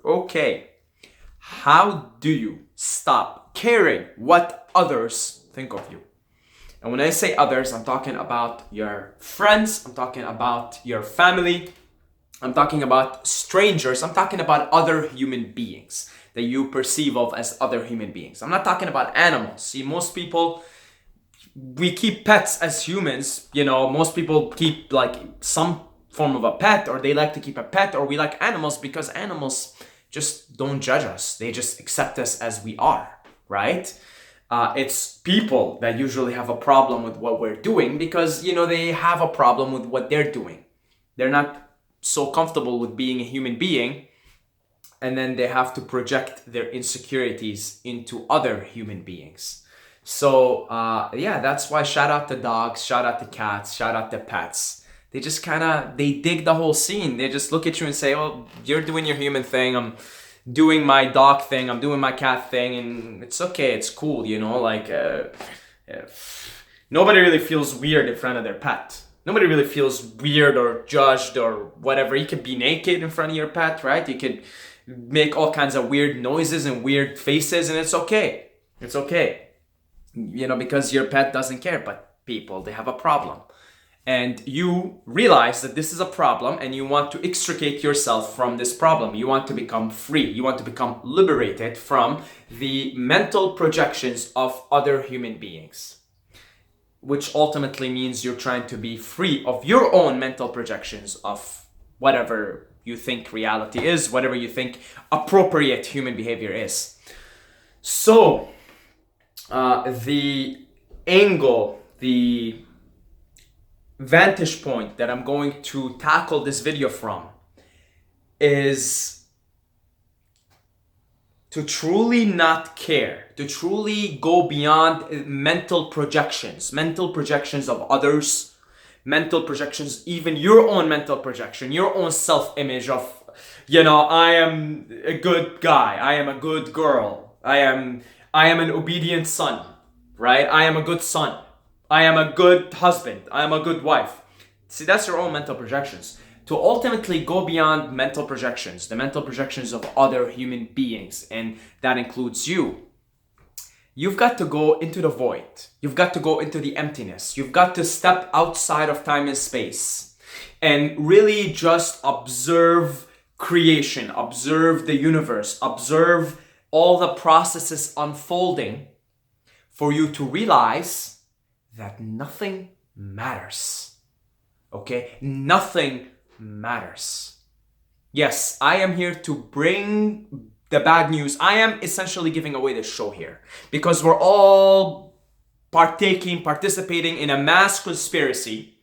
Okay. How do you stop caring what others think of you? And when I say others, I'm talking about your friends, I'm talking about your family, I'm talking about strangers, I'm talking about other human beings that you perceive of as other human beings. I'm not talking about animals. See, most people, we keep pets as humans. Most people keep like some form of a pet, or they like to keep a pet, or we like animals because animals just don't judge us. They just accept us as we are, right? It's people that usually have a problem with what we're doing because, they have a problem with what they're doing. They're not so comfortable with being a human being, and then they have to project their insecurities into other human beings. So yeah, that's why shout out to dogs, shout out to cats, shout out to pets. They just they dig the whole scene. They just look at you and say, "Oh, you're doing your human thing. I'm doing my dog thing. I'm doing my cat thing, and it's okay. It's cool, nobody really feels weird in front of their pet. Nobody really feels weird or judged or whatever. You could be naked in front of your pet, right? You could make all kinds of weird noises and weird faces, and it's okay. It's okay. Because your pet doesn't care, but people, they have a problem. And you realize that this is a problem and you want to extricate yourself from this problem. You want to become free. You want to become liberated from the mental projections of other human beings, which ultimately means you're trying to be free of your own mental projections of whatever you think reality is, whatever you think appropriate human behavior is. So, the angle, the vantage point that I'm going to tackle this video from is to truly not care, to truly go beyond mental projections of others, mental projections, even your own mental projection, your own self-image of, I am a good guy, I am a good girl, I am an obedient son, right? I am a good son. I am a good husband. I am a good wife. See, that's your own mental projections. To ultimately go beyond mental projections, the mental projections of other human beings, and that includes you, you've got to go into the void. You've got to go into the emptiness. You've got to step outside of time and space and really just observe creation, observe the universe, observe all the processes unfolding for you to realize that nothing matters. Okay? Nothing matters. Yes, I am here to bring the bad news. I am essentially giving away the show here because we're all participating in a mass conspiracy,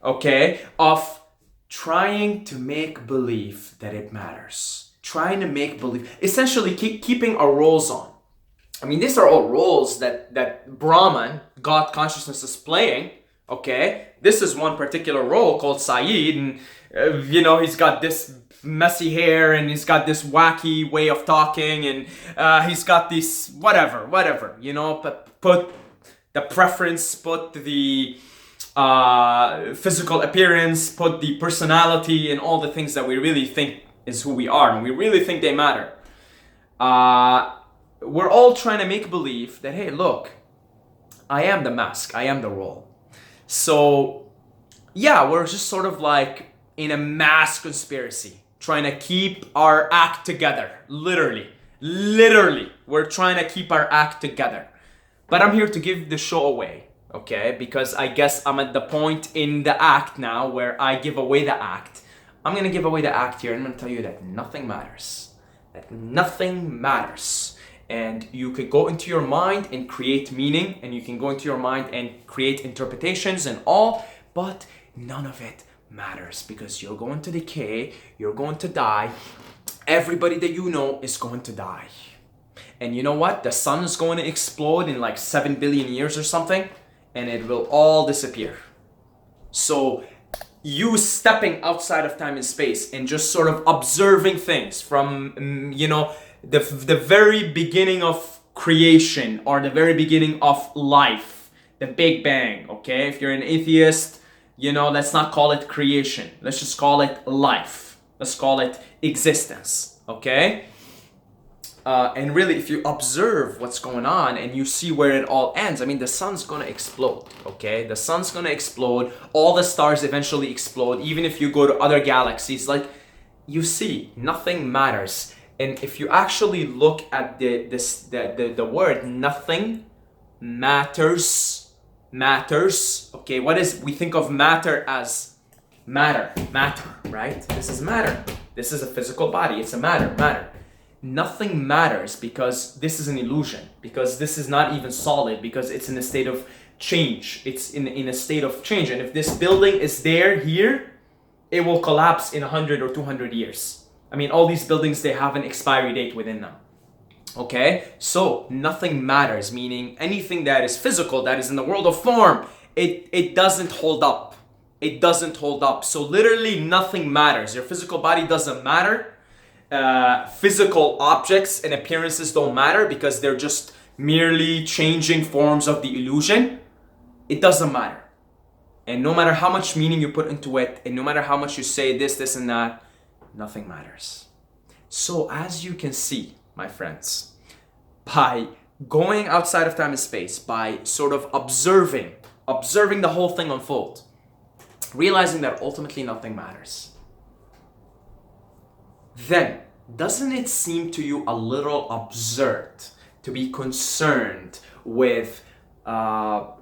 okay, of trying to make believe that it matters. Trying to make believe, essentially keeping our roles on. I mean, these are all roles that Brahman, God consciousness, is playing, okay? This is one particular role called Saeed, and he's got this messy hair, and he's got this wacky way of talking, and he's got this whatever, put the preference, put the physical appearance, put the personality, and all the things that we really think is who we are, and we really think they matter. We're all trying to make believe that, hey, look, I am the mask, I am the role. So, yeah, we're just sort of like in a mass conspiracy, trying to keep our act together. Literally, we're trying to keep our act together. But I'm here to give the show away, okay? Because I guess I'm at the point in the act now where I give away the act. I'm gonna give away the act here, and I'm gonna tell you that nothing matters. That nothing matters. And you could go into your mind and create meaning, and you can go into your mind and create interpretations and all, but none of it matters because you're going to decay, you're going to die. Everybody that you know is going to die. And you know what? The sun is going to explode in like 7 billion years or something, and it will all disappear. So you stepping outside of time and space and just sort of observing things from, the very beginning of creation or the very beginning of life, the Big Bang, okay? If you're an atheist, let's not call it creation. Let's just call it life, let's call it existence, okay? And really, if you observe what's going on and you see where it all ends, I mean, the sun's gonna explode, okay? The sun's gonna explode, all the stars eventually explode, even if you go to other galaxies, like, you see, nothing matters. And if you actually look at the word nothing matters, okay? We think of matter as matter, right? This is matter. This is a physical body, it's a matter. Nothing matters because this is an illusion, because this is not even solid, because it's in a state of change. It's in a state of change. And if this building is here, it will collapse in 100 or 200 years. I mean, all these buildings, they have an expiry date within them. Okay? So, nothing matters, meaning anything that is physical, that is in the world of form, it doesn't hold up. It doesn't hold up. So, literally nothing matters. Your physical body doesn't matter. Physical objects and appearances don't matter because they're just merely changing forms of the illusion. It doesn't matter. And no matter how much meaning you put into it, and no matter how much you say this and that, nothing matters. So as you can see, my friends, by going outside of time and space, by sort of observing the whole thing unfold, realizing that ultimately nothing matters, then doesn't it seem to you a little absurd to be concerned with the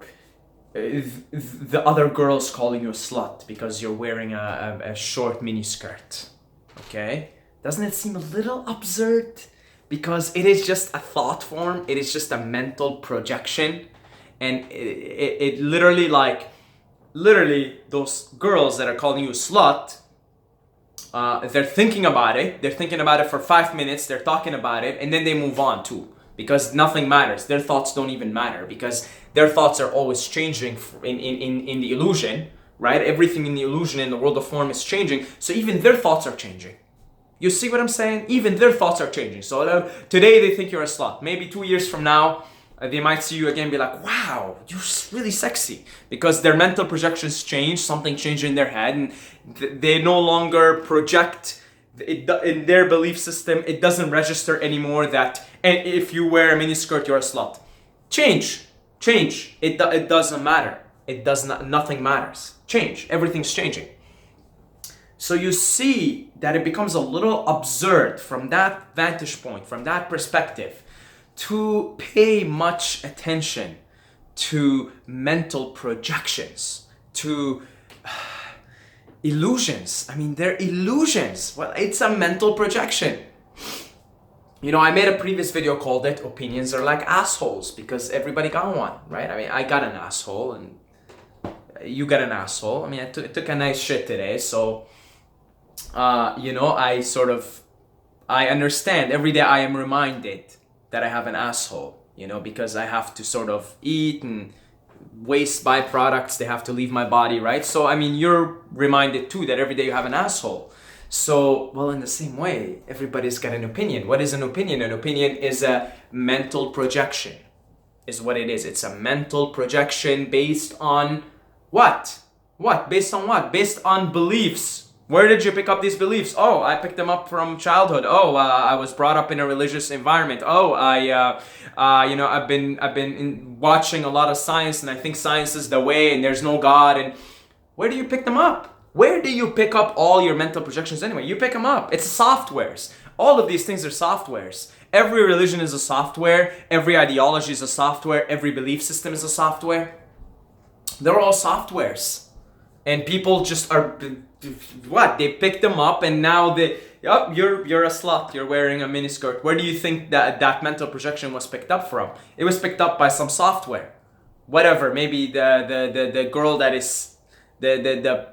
other girls calling you a slut because you're wearing a short mini skirt? Okay? Doesn't it seem a little absurd? Because it is just a thought form, it is just a mental projection, and it literally, those girls that are calling you a slut, they're thinking about it for 5 minutes, they're talking about it, and then they move on too, because nothing matters. Their thoughts don't even matter, because their thoughts are always changing in the illusion, right? Everything in the illusion, in the world of form, is changing, so even their thoughts are changing. You see what I'm saying? Even their thoughts are changing. So today they think you're a slut. Maybe 2 years from now, they might see you again and be like, wow, you're really sexy. Because their mental projections change, something changed in their head, and they no longer project it in their belief system. It doesn't register anymore that, and if you wear a miniskirt, you're a slut. Change. It doesn't matter. Nothing matters. Change. Everything's changing. So you see that it becomes a little absurd from that vantage point, from that perspective, to pay much attention to mental projections, to illusions. I mean, they're illusions. Well, it's a mental projection. You know, I made a previous video called it Opinions Are Like Assholes, because everybody got one, right? I mean, I got an asshole and you got an asshole. I mean, I took a nice shit today, so you know, I understand. Every day I am reminded that I have an asshole, you know, because I have to sort of eat and waste byproducts. They have to leave my body, right? So, I mean, you're reminded too that every day you have an asshole. So, well, in the same way, everybody's got an opinion. What is an opinion? An opinion is a mental projection, is what it is. It's a mental projection based on what? What? Based on what? Based on beliefs. Where did you pick up these beliefs? Oh, I picked them up from childhood. Oh, I was brought up in a religious environment. Oh, I've been watching a lot of science, and I think science is the way, and there's no God. And where do you pick them up? Where do you pick up all your mental projections anyway? You pick them up. It's softwares. All of these things are softwares. Every religion is a software. Every ideology is a software. Every belief system is a software. They're all softwares. And people just are, what? They pick them up, and now you're a slut. You're wearing a miniskirt. Where do you think that mental projection was picked up from? It was picked up by some software. Whatever, maybe the girl that is, the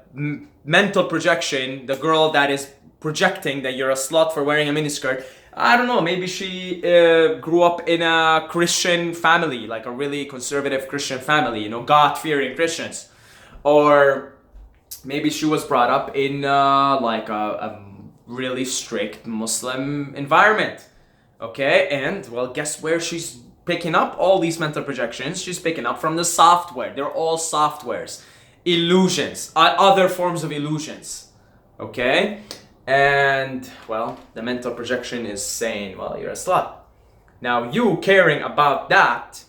mental projection, the girl that is projecting that you're a slut for wearing a miniskirt, I don't know, maybe she grew up in a Christian family, like a really conservative Christian family, you know, God-fearing Christians. Or maybe she was brought up in like a really strict Muslim environment, okay? And, well, guess where she's picking up all these mental projections? She's picking up from the software. They're all softwares. Illusions, other forms of illusions, okay? And, well, the mental projection is saying, well, you're a slut. Now, you caring about that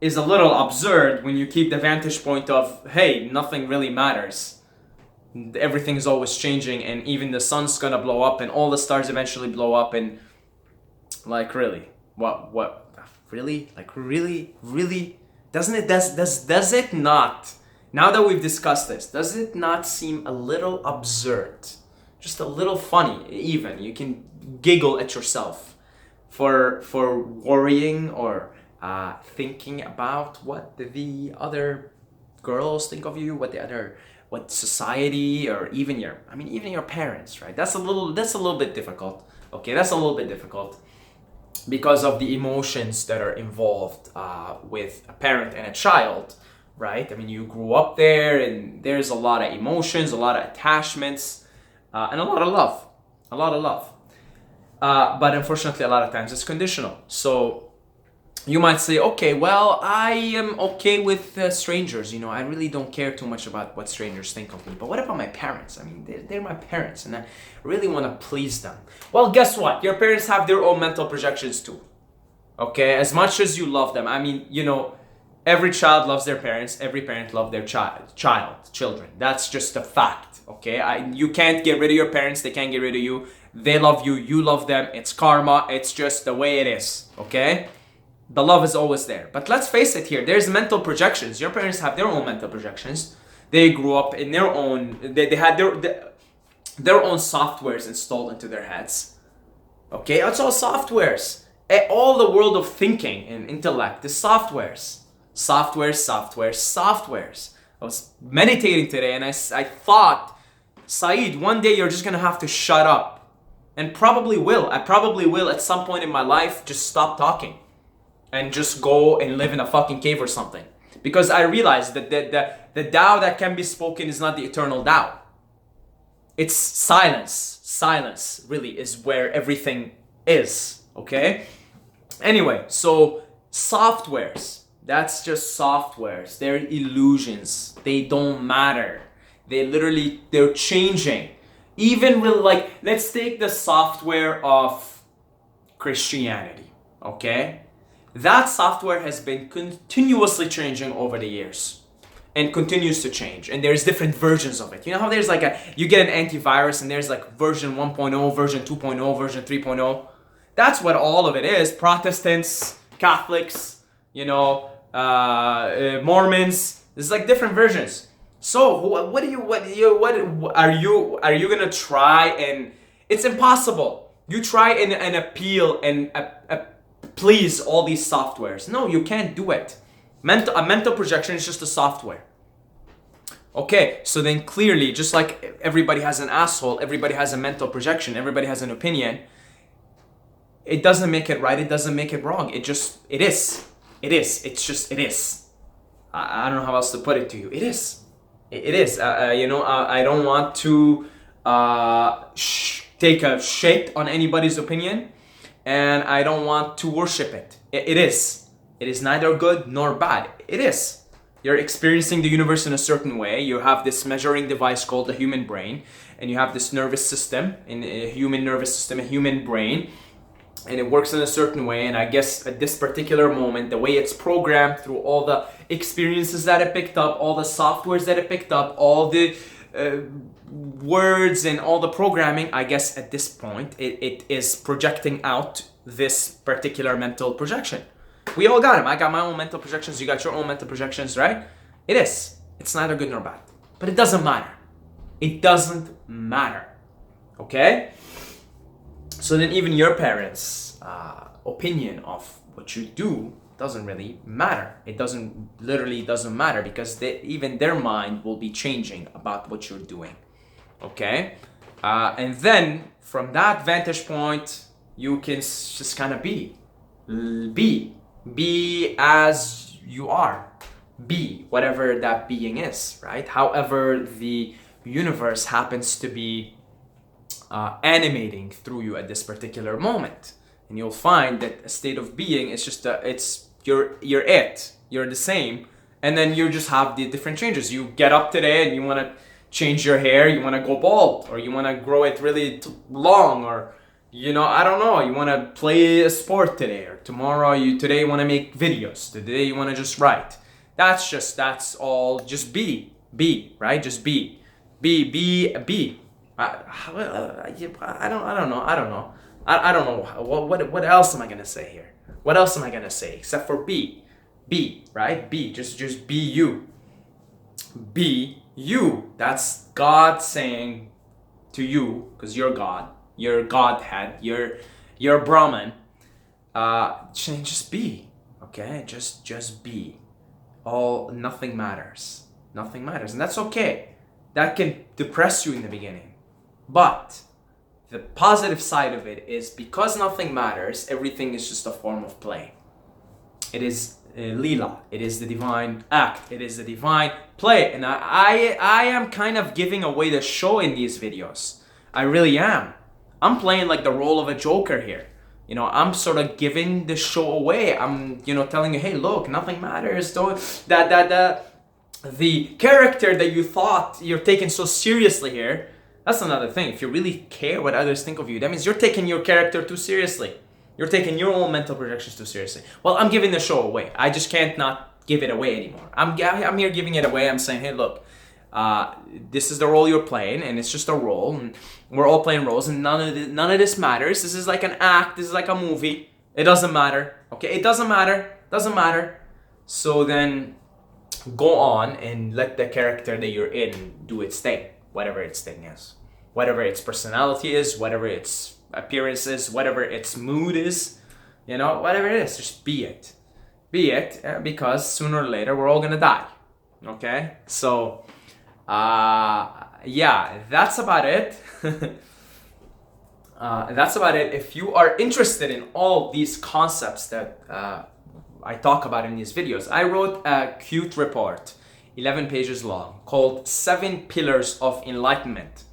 is a little absurd when you keep the vantage point of, hey, nothing really matters. Everything's always changing, and even the sun's gonna blow up, and all the stars eventually blow up, and like, really, what, really, like, really, does it not? Now that we've discussed this, does it not seem a little absurd, just a little funny? Even you can giggle at yourself for worrying or thinking about what the other girls think of you, what society, or even your parents, right? That's a little bit difficult. Okay, that's a little bit difficult because of the emotions that are involved with a parent and a child, right? I mean, you grew up there, and there's a lot of emotions, a lot of attachments, and a lot of love. But unfortunately, a lot of times it's conditional. So you might say, okay, well, I am okay with strangers. I really don't care too much about what strangers think of me. But what about my parents? I mean, they're my parents, and I really want to please them. Well, guess what? Your parents have their own mental projections too. Okay? As much as you love them. I mean, every child loves their parents. Every parent loves their children. That's just a fact. Okay? You can't get rid of your parents. They can't get rid of you. They love you. You love them. It's karma. It's just the way it is. Okay? The love is always there. But let's face it here. There's mental projections. Your parents have their own mental projections. They grew up in their own... They had their own softwares installed into their heads. Okay? It's all softwares. All the world of thinking and intellect is softwares. Softwares. I was meditating today, and I thought, Saeed, one day you're just going to have to shut up. And probably will. I probably will at some point in my life just stop talking. And just go and live in a fucking cave or something. Because I realized that the Tao that can be spoken is not the eternal Tao. It's silence. Silence really is where everything is. Okay? Anyway, so softwares. That's just softwares. They're illusions. They don't matter. They're changing. Even with, let's take the software of Christianity. Okay? That software has been continuously changing over the years and continues to change. And there's different versions of it. You know how there's you get an antivirus and there's version 1.0, version 2.0, version 3.0? That's what all of it is. Protestants, Catholics, Mormons. There's different versions. So are you gonna try and... It's impossible. You try and appeal and please all these softwares. No, you can't do it. A mental projection is just a software. Okay, so then clearly, just like everybody has an asshole, everybody has a mental projection, everybody has an opinion, it doesn't make it right, it doesn't make it wrong. It is. It is. I don't know how else to put it to you. It is. It is. I don't want to take a shake on anybody's opinion. And I don't want to worship it. It is. It is neither good nor bad. It is. You're experiencing the universe in a certain way. You have this measuring device called the human brain. And you have this nervous system, a human nervous system, a human brain. And it works in a certain way. And I guess at this particular moment, the way it's programmed through all the experiences that it picked up, all the softwares that it picked up, all the... words and all the programming, I guess at this point it is projecting out this particular mental projection. We all got them. I got my own mental projections, you got your own mental projections, right? It is. It's neither good nor bad. But it doesn't matter. It doesn't matter. Okay? So then even your parents' opinion of what you do doesn't really matter. It literally doesn't matter because even their mind will be changing about what you're doing. Okay? And then from that vantage point, you can just kind of be as you are. Be whatever that being is, right? However the universe happens to be animating through you at this particular moment. And you'll find that a state of being is just you're the same, and then you just have the different changes. You get up today and you want to change your hair, you want to go bald, or you want to grow it really long, or I don't know, you want to play a sport today, or today you want to make videos, today you want to just write. That's all. Just be, right? Just be. I don't know. I don't know. What else am I gonna say here? What else am I gonna say except for be, right? Be. Just be you. Be you. That's God saying to you, because you're God. You're Godhead. You're Brahman. Just be. Okay. Just be. Nothing matters. Nothing matters, and that's okay. That can depress you in the beginning, but the positive side of it is, because nothing matters, everything is just a form of play. It is lila. It is the divine act. It is the divine play. And I am kind of giving away the show in these videos. I really am. I'm playing like the role of a joker here. I'm sort of giving the show away. I'm, telling you, hey, look, nothing matters. The character that you thought you're taking so seriously here, that's another thing. If you really care what others think of you, that means you're taking your character too seriously. You're taking your own mental projections too seriously. Well, I'm giving the show away. I just can't not give it away anymore. I'm here giving it away. I'm saying, hey, look, this is the role you're playing, and it's just a role, and we're all playing roles, and none of this matters. This is like an act. This is like a movie. It doesn't matter. Okay, it doesn't matter. Doesn't matter. So then, go on and let the character that you're in do its thing, whatever its thing is, whatever its personality is, whatever its appearance is, whatever its mood is, whatever it is, just be it. Because sooner or later we're all gonna die. Okay, so that's about it. That's about it. If you are interested in all these concepts that I talk about in these videos, I wrote a cute report, 11 pages long, called 7 Pillars of Enlightenment.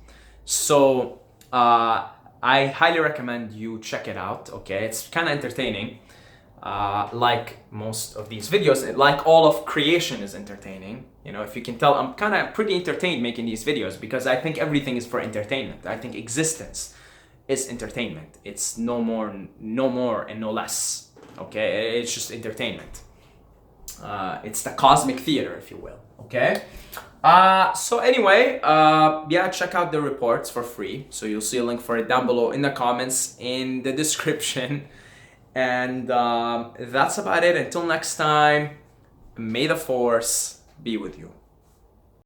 So I highly recommend you check it out. Okay, it's kind of entertaining, like most of these videos, like all of creation is entertaining. If you can tell, I'm kind of pretty entertained making these videos, because I think everything is for entertainment. I think existence is entertainment. It's no more and no less. Okay, it's just entertainment. It's the cosmic theater, if you will. Okay. So anyway, check out the reports for free. So you'll see a link for it down below in the comments, in the description. And that's about it. Until next time, may the force be with you.